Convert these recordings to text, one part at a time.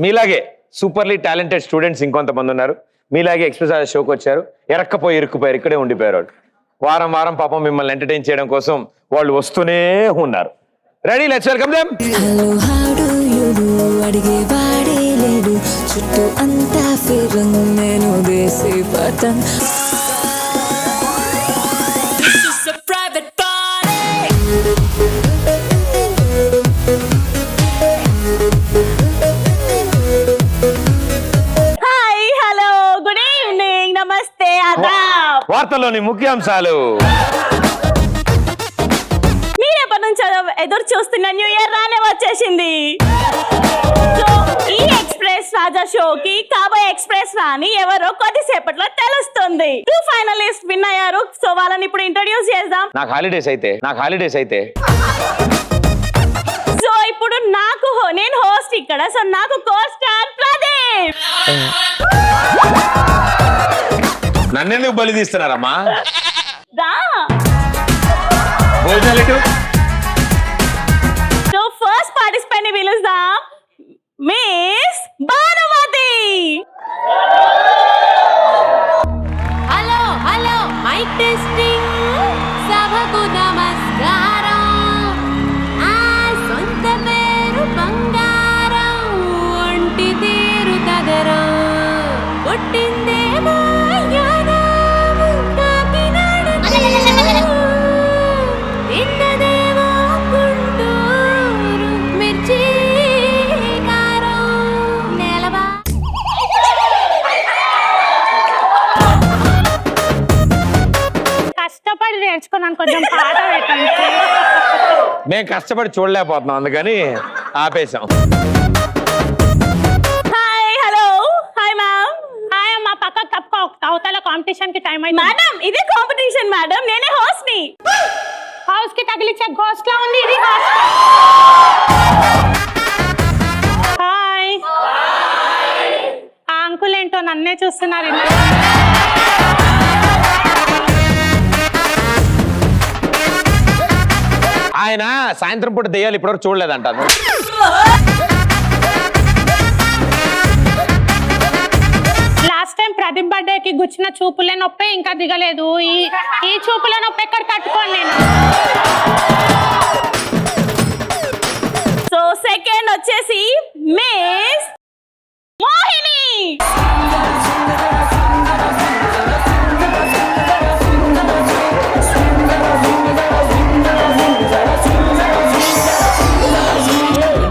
మీలాగే superbly talented students ఇంకొంతమంది ఉన్నారు. మీలాగే ఎక్స్ప్రెస్ ఆ షోకి వచ్చారు, ఇరుక్కుపోయారు, ఇక్కడే ఉండిపోయారు వాళ్ళు. వారం వారం పాపం మిమ్మల్ని ఎంటర్టైన్ చేయడం కోసం వాళ్ళు వస్తూనే ఉన్నారు. Ready, let's welcome them. Hello how do you do అడిగే వాడే లేడు, చుట్టూ అంతా ఫిరంగ్, నేను దేశీ పతన్. వార్తల్లోని ముఖ్యాంశాలు. మీరెప్పటి నుంచి ఎదురు చూస్తున్న న్యూ ఇయర్ రానే వచ్చేసింది. సో ఈ ఎక్స్ప్రెస్ రాజా షోకి కాబోయే ఎక్స్ప్రెస్ రాని ఎవరో కొద్దిసేపట్లో తెలుస్తుంది. 2 ఫైనలిస్ట్ విన్ అయ్యారు. సో వాళ్ళని ఇప్పుడు ఇంట్రొడ్యూస్ చేద్దాం. నాకు హాలిడేస్ అయితే సో ఇప్పుడు నేను హోస్ట్ ఇక్కడ. సో నాకు కో-స్టార్ ప్రదీప్. నన్నెందుకు బలి తీస్తున్నారమ్మా? దా. భోజనాలు. సో ఫస్ట్ పార్టిసిపెంట్ ని పిలుద్దాం, miss Bhanumathi. Hello hello mic testing, సభకు నమస్కారం. ఆ సొంత పేరు బంగారం, ఒంటి తీరు తగరం, కొట్టిందేమో యానాము, కాకినాడ తిన్నదేమో గుంటూరు మిర్చి కారం నేలబా. కష్టపడి నేర్చుకున్నాను, కొంచెం పాట పెట్టండి. మేము కష్టపడి చూడలేకపోతున్నాం, అందుకని ఆపేశాం. Hi, hello, hi ma'am. Hi అమ్మా, పక్కకు తప్పుకో, అవతల కాంపిటీషన్ కి టైం అయింది. మేడం ఇదే కాంపిటీషన్ మేడం, నేనే హోస్ట్ ని. హౌస్ కి తగిలించే గోస్ట్ లా ఉంది ఇది. హాయ్. ఆ అంకుల్ ఏంటో నన్నే చూస్తున్నారు. ఆయన సాయంత్రం పూట దెయ్యాలు ఇప్పటివరకు చూడలేదంటాను. లాస్ట్ టైం ప్రదీప్ బర్త్డే కి గుచ్చిన చూపులే నొప్పి ఇంకా దిగలేదు. ఈ చూపుల నొప్పి ఎక్కడ కట్టుకోండి నేను. సో సెకండ్ వచ్చేసి miss Mohini.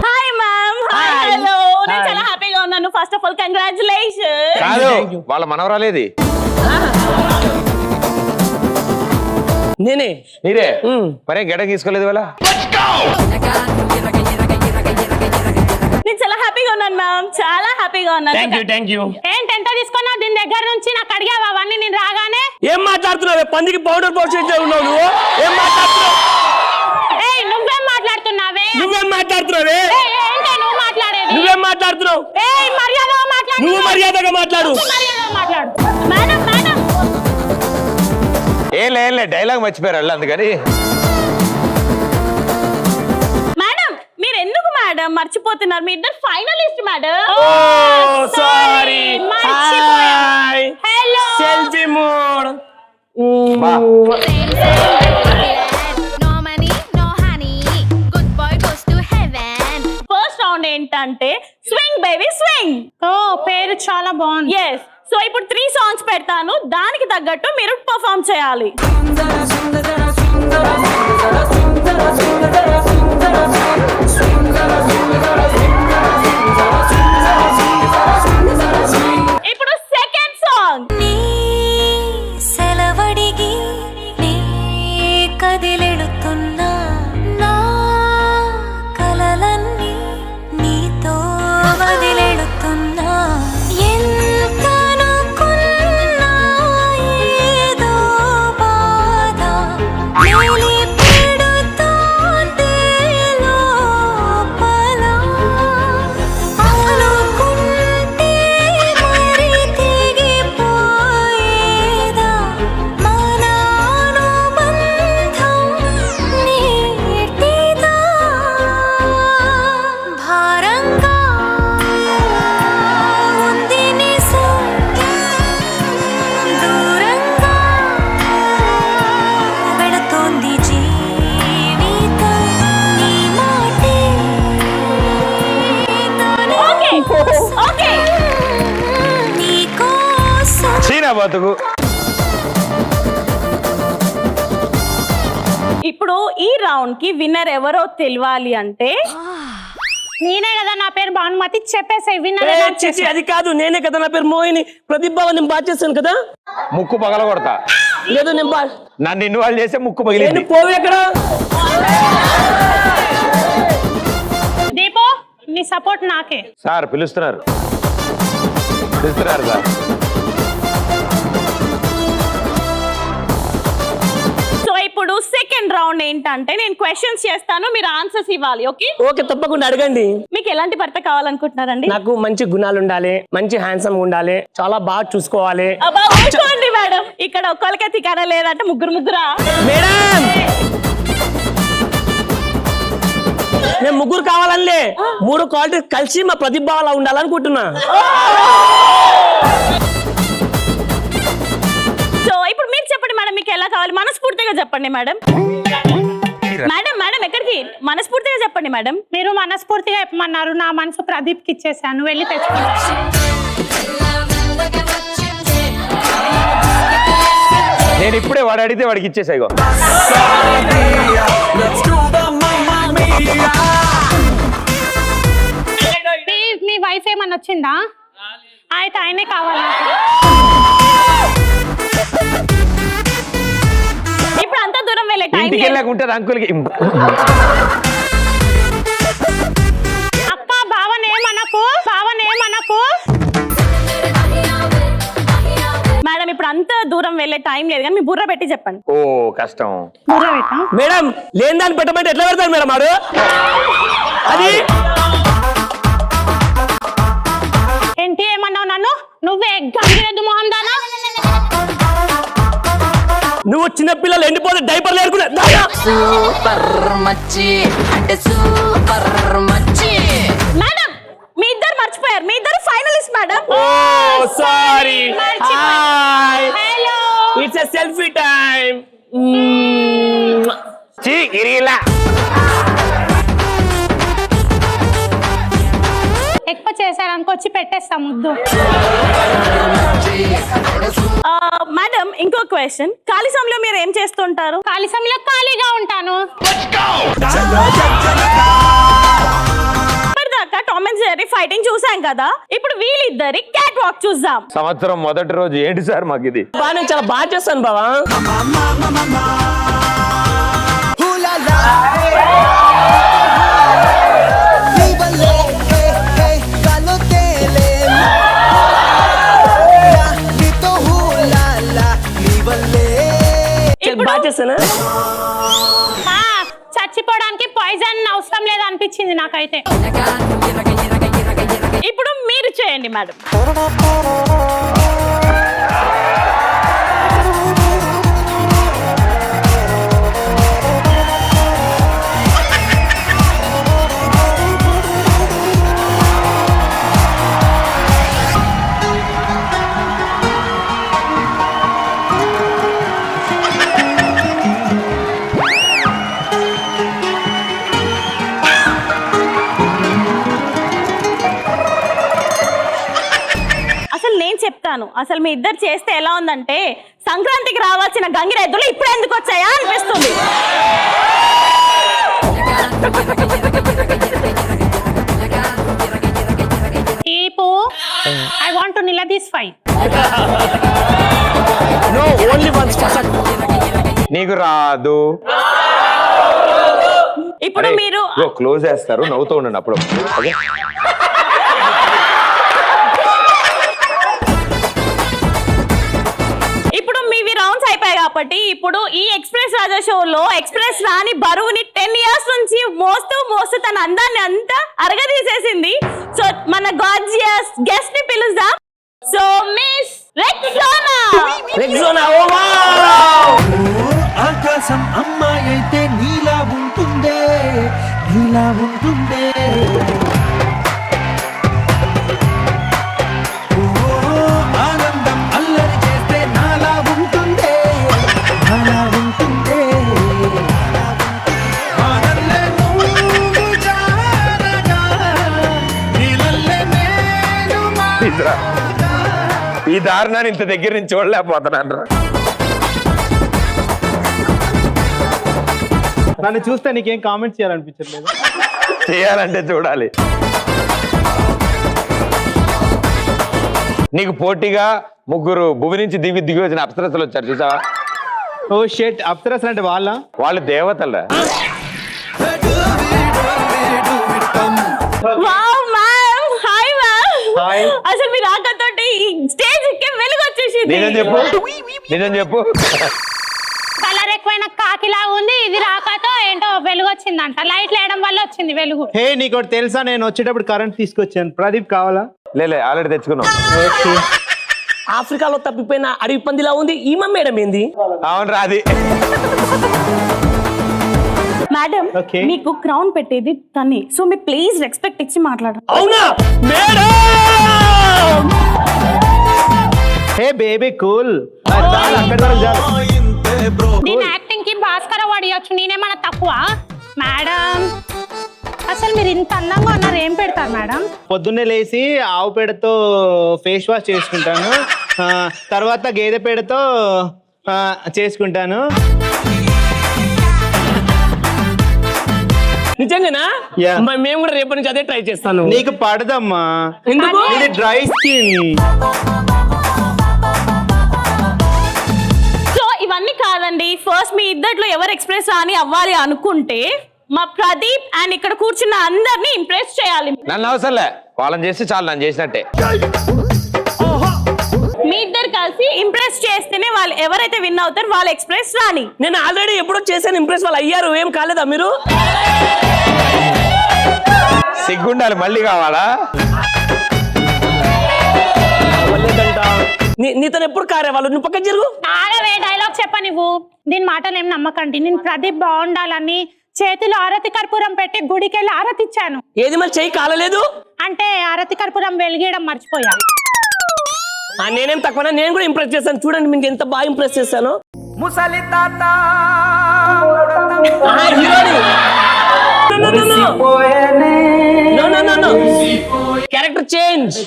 Hi ma'am. Hi, hello. నేను చాలా హ్యాపీగా ఉన్నాను. First of all congratulation. కాదు, వాళ్ళ మనవరాలేది. నేనే. మీరే మరే గెడ తీసుకోలేదు వాళ్ళ. నేను చాలా హ్యాపీగా ఉన్నాను మ్యామ్, చాలా హ్యాపీగా ఉన్నాను. Thank you. ఏంటి ఎంత తీసుకున్నావు దీని దగ్గర నుంచి? నాకు అడిగావా అవన్నీ నేను రాగానే? ఏం మాట్లాడుతున్నావు? పందికి పౌడర్ పోసి ఉన్నావు నువ్వు. ఏం మాట్లాడుతున్నావు? ఏయ్ నువ్వేం మాట్లాడుతున్నావే? నువ్వేం మాట్లాడుతున్నావే? ఏంటి నువ్వు మాట్లాడేది? నువ్వేం మాట్లాడుతున్నావు? ఏయ్ మర్యాదగా మాట్లాడు. నువ్వు మర్యాదగా మాట్లాడు. మర్యాదగా మాట్లాడు. మేడం మేడం ఏం డైలాగ్ మర్చిపోయారు వాళ్ళు, అందుకని. మేడం మీరు ఎందుకు మేడం మర్చిపోతున్నారు? మీ ఇద్దరు finalist madam. Sorry. Hi. Hello. Selfie mode. No money, no honey, good boy goes to heaven. First round ఏంటంటే స్వింగ్ బేబీ స్వింగ్. ఓ పేరు చాలా బాగుంది. ఎస్. సో ఇప్పుడు 3 సాంగ్స్ పెడతాను, దానికి తగ్గట్టు మీరు పర్ఫామ్ చేయాలి. ఇప్పుడు సెకండ్ సాంగ్. నీ సెలవడిగి నీ కదిలెడుతున్నా, నా కలలన్నీ నీతో వదిలెడుతున్నా. ఎంతనుకున్నా ఏదో బాధ మేలి పెడుతోంది నా బతుకు. ఇప్పుడు ఈ రౌండ్ కి విన్నర్ ఎవరో తెలియాలి అంటే నేనే కదా, నా పేరు భానుమతి, చెప్పేసాయి విన్నర్. చిచి అది కాదు, నేనే కదా, నా పేరు మోహిని. ప్రదీప్ బావ నేను బాగా చేస్తాను కదా. ముక్కు పగల కొడతా. లేదు నేను నన్ను ఇన్వాల్వ్ చేస్తే ముక్కు పగిలింది. పోవు ఎక్కడ. దీపు నీ సపోర్ట్ నాకే. సార్ పిలుస్తున్నారు సార్. సో ఇప్పుడు సెకండ్ రౌండ్ ఏంటంటే నేను క్వశ్చన్స్ చేస్తాను, మీరు ఆన్సర్స్ ఇవ్వాలి. ఓకే ఓకే తప్పకుండా అడగండి. మీకు ఎలాంటి భర్త కావాలనుకుంటున్నారండి? నాకు మంచి గుణాలు ఉండాలి, మంచి హ్యాండ్సమ్ ఉండాలి, చాలా బాగా చూసుకోవాలి. అబ్బా ఊరుకోండి మేడం, ఇక్కడ ఒక్కరికే తికారా లేదంటే ముగ్గురా. మేడం నేను ముగ్గురు కావాలనిలే, 3 క్వాలిటీ కలిసి మా ప్రదీప్ బావలా ఉండాలనుకుంటున్నా. సో ఇప్పుడు మీరు చెప్పండి మేడం, మీకు ఎలా కావాలి? మనస్ఫూర్తిగా చెప్పండి మేడం. మేడం ఎక్కడికి? మనస్ఫూర్తిగా చెప్పండి మేడం. మీరు మనస్ఫూర్తిగా చెప్పమన్నారు, నా మనసు ప్రదీప్ కి ఇచ్చేసాను, వెళ్ళి తెచ్చుకున్నాను. నేను ఇప్పుడే వాడు అడిగితే వాడికి ఇచ్చేసాయి. మీ వైఫ్ ఏమన్నా వచ్చిందా? అయితే ఆయనే కావాలా? ఇప్పుడు అంత దూరం వెళ్ళే టైం ఇంటికి వెళ్ళకుంటుంది అంకుల్కి. అక్క బావనేమనకు. మేడం ఇప్పుడు అంత దూరం వెళ్ళే టైం లేదు కానీ మీ బుర్ర పెట్టి చెప్పండి. ఓ కష్టం. మేడం లేని దాన్ని పెట్టమంటే ఎట్లా పెడతారు మేడం వాడు? అది ఏంటి ఏమన్నావు నన్ను? నువ్వే గంగిరెద్దు మొహం దానా? నువ్వు చిన్నపిల్లలు ఎండిపోతే డైపర్లు ఏరుకునే. సూపర్ మచ్చి అంటే సూపర్ మచ్చి. మేడం మీ ఇద్దరు మర్చిపోయారు, మీ ఇద్దరు finalist madam. Oh sorry. Hi hello, it's a selfie time. చీ ఇరిగిలా. ఎక్కువ చేశారనుకో వచ్చి పెట్టేస్తా ముద్దు. మేడం ఇంకో క్వశ్చన్, ఖాళీ సమయంలో మీరు ఏం చేస్తుంటారు? ఖాళీ సమయంలో ఖాళీగా ఉంటాను. ఇప్పటిదాకా టామ్ అండ్ జెర్రీ ఫైటింగ్ చూసాం కదా, ఇప్పుడు వీళ్ళిద్దరి క్యాట్ వాక్ చూద్దాం. సంవత్సరం మొదటి రోజు ఏంటి సార్ మాకు ఇది? బాగా చాలా బాగా చేస్తాను బావా. బాగా చేస్తానా? చచ్చిపోవడానికి పాయిజన్ అవసరం లేదు అనిపించింది నాకైతే. ఇప్పుడు మీరు చేయండి మేడం. చెప్తాను, అసలు మీ ఇద్దరు చేస్తే ఎలా ఉందంటే సంక్రాంతికి రావాల్సిన గంగిరెద్దులు ఇప్పుడు ఎందుకు వచ్చాయా అనిపిస్తుంది. I want to nila this fight. No, only once. నీకు రాదు. ఇప్పుడు మీరు క్లోజ్ చేస్తారు, నవ్వుతూ ఉండండి అప్పుడు. ఇప్పుడు మీవి రౌండ్స్ అయిపోయాయి కాబట్టి ఇప్పుడు ఈ ఎక్స్ప్రెస్ రాజా షోలో ఎక్స్ప్రెస్ రాని బరువుని 10 years నుంచి మోస్తూ తన అందాన్ని అంతా అరగదీసేసింది. సో మన గార్జియస్ గెస్ట్ ని పిలుద్దాం. So miss Rexona. Oh wow! ఆకాశం అమ్మాయి అయితే నీలా ఉంటుందే, నీలా ఉంటుందే. ఆనందం అల్లరి చేస్తే నాలా ఉంటుందే, నాలా ఉంటుందే. ఆనందం నువ్వు జారగా, నీలల్లే నేను మారగా. ఈ దారుణాన్ని ఇంత దగ్గర నుంచి చూడలేకపోతున్నాను రా. నన్ను చూస్తే నీకేం కామెంట్ చేయాలనిపించట్లేదు. చేయాలంటే చూడాలి. నీకు పోటీగా ముగ్గురు భూమి నుంచి దిగి వచ్చిన అప్సరసలు వచ్చారు చూసావా? ఓ షెట్, అప్సరసలు అంటే వాళ్ళు దేవతలరా. Wow ma'am, hi ma'am. Hi. అసలు మీరు రాకతోటి స్టేజ్ కి వెలుగు వచ్చేసింది. నిజం చెప్పు. కలర్ ఎక్కువైన కాకిలా ఉంది, ఇది రాకతో ఏంటో వెలుగు వచ్చిందంట. లైట్లు వేయడం వల్ల వచ్చింది వెలుగు. హే నీకు ఒకటి తెలుసా, నేను వచ్చేటప్పుడు కరెంట్ తీసుకొచ్చాను. ప్రదీప్ కావాలా? లే ఆల్రెడీ తెచ్చుకున్నాం. ఆఫ్రికాలో తప్పిపోయిన అడవి పందిలా ఉంది ఈమె మేడం ఏంది? అవును రాది. Madam, Okay. మీకు క్రౌన్ పెట్టేది తనే, సో మీరు ప్లీజ్ రెస్పెక్ట్ ఇచ్చి మాట్లాడండి. అవునా మేడం? Hey baby cool. అక్కడి వరకు చాలు. నేను యాక్టింగ్ కి భాస్కర్ అవార్డు ఇవ్వచ్చు, నేనేమన్నా తక్కువ? మేడం అసలు మీరు ఇంత అందంగా ఉన్నారు, ఏం పెడతారు మేడం? పొద్దున్నే లేచి ఆవు పేడతో ఫేస్ వాష్ చేసుకుంటాను, తర్వాత గేదె పేడతో చేసుకుంటాను. నిజంగానా? Yeah. మరి మేము కూడా రేపటి నుంచి అదే ట్రై చేస్తాను. నీకు పడదమ్మా, ఎందుకు? ఇది డ్రై స్కిన్. సో ఇవన్నీ కాదండి, ఫస్ట్ మీ ఇద్దట్లో ఎవరు ఎక్స్ప్రెస్ అని అవ్వాలి అనుకుంటే మా ప్రదీప్ అండ్ ఇక్కడ కూర్చున్న అందరినీ ఇంప్రెస్ చేయాలి. నన్ను అవసరంలే, వాళ్ళని చేస్తే చాలు, నన్ను చేసినట్టే. మీ ఇద్దరు కలిసి ఇంప్రెస్ చేస్తేనే వాళ్ళు ఎవరైతే విన్ అవుతారు వాళ్ళు ఎక్స్ప్రెస్ రాని. నేను ఆల్రెడీ ఎప్పుడో చేశాను, ఇంప్రెస్ వాళ్ళు అయ్యారు. ఏం కాలేదా మీరు? సిగ్గుండాలి, మళ్ళీ కావాలా? నీతో ఎప్పుడు కారే వాళ్ళు, నువ్వు పక్కన జరుగు. ఆడవే డైలాగ్ చెప్ప నువ్వు. దీని మాటలు ఏం నమ్మకండి. నేను ప్రదీప్ బాగుండాలని చేతిలో ఆరతి కర్పూరం పెట్టి గుడికెళ్ళి ఆరతి ఇచ్చాను. ఏది మరి చెయ్యి కాలలేదు అంటే ఆరతి కర్పూరం వెలిగేయడం మర్చిపోయా. నేనేం తక్కువ, నేను కూడా ఇంప్రెస్ చేశాను. చూడండి మీకు ఎంత బాగా ఇంప్రెస్ చేశాను. ముసలి తాత క్యారెక్టర్ చేంజ్.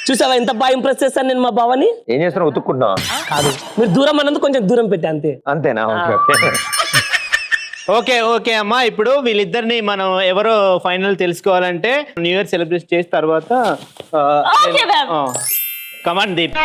చూసావా ఎంత బాగా ఇంప్రెస్ చేశాను నేను మా బావని? ఏం చేస్తున్నావు, ఉతుక్కుంటున్నావా? కాదు, మీరు దూరం అన్నందుకు కొంచెం దూరం పెట్టా అంతే. అంతేనా? Okay okay. ఓకే ఓకే అమ్మా, ఇప్పుడు వీళ్ళిద్దరిని మనం ఎవరో ఫైనల్ తెలుసుకోవాలంటే న్యూ ఇయర్ సెలబ్రేట్ చేసిన తర్వాత Okay, ma'am. కమాన్ దీప్.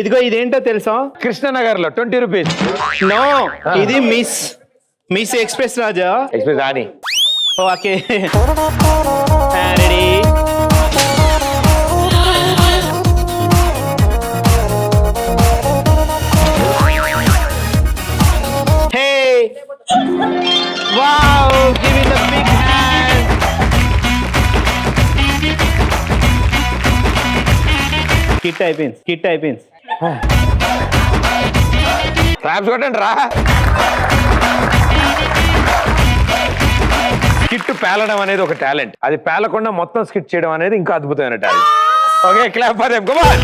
ఇదిగో ఇదేంటో తెలుసా? కృష్ణనగర్ లో 20 రూపీస్. నో, ఇది మిస్ ఎక్స్ప్రెస్ రాజా. ఎక్స్ప్రెస్ రాని. Okay ready. Hey wow, give it a big hand. Kit అయిపోయింది. ట్రాప్స్ కొట్టండి రా. స్కిట్ పేలడం అనేది ఒక టాలెంట్, అది పేలకుండా మొత్తం స్కిట్ చేయడం అనేది ఇంకా అద్భుతమైన talent. Okay, clap for them, come on.